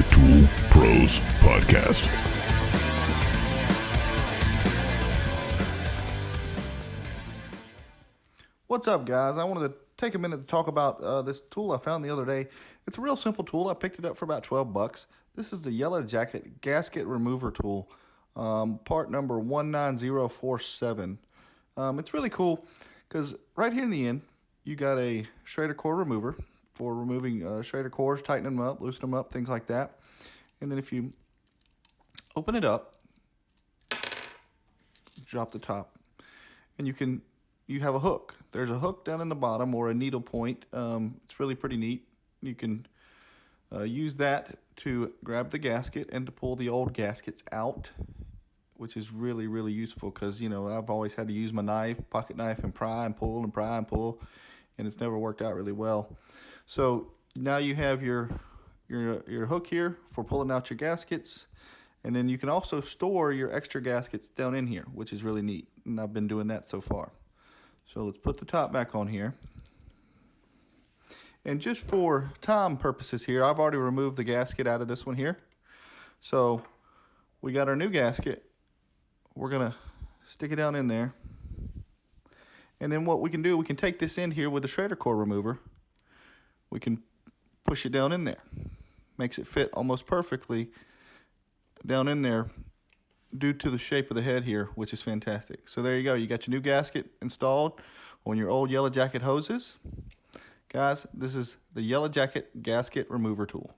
the Tool Pros Podcast. What's up, guys? I wanted to take a minute to talk about this tool I found the other day. It's a real simple tool. I picked it up for about $12. This is the Yellow Jacket Gasket Remover Tool, part number 19047. It's really cool because right here in the end, you got a Schrader core remover for removing Schrader cores, tightening them up, loosening them up, things like that. And then if you open it up, drop the top, and you have a hook. There's a hook down in the bottom or a needle point. It's really pretty neat. You can use that to grab the gasket and to pull the old gaskets out, which is really, really useful because, you know, I've always had to use my knife, pocket knife, and pry and pull and pry and pull, and it's never worked out really well. So now you have your hook here for pulling out your gaskets, and then you can also store your extra gaskets down in here, which is really neat, and I've been doing that so far. So let's put the top back on here. And just for time purposes here, I've already removed the gasket out of this one here. So we got our new gasket. We're going to stick it down in there. And then what we can do, we can take this in here with the Schrader core remover. We can push it down in there. Makes it fit almost perfectly down in there due to the shape of the head here, which is fantastic. So there you go. You got your new gasket installed on your old Yellow Jacket hoses. Guys, this is the Yellow Jacket Gasket Remover Tool.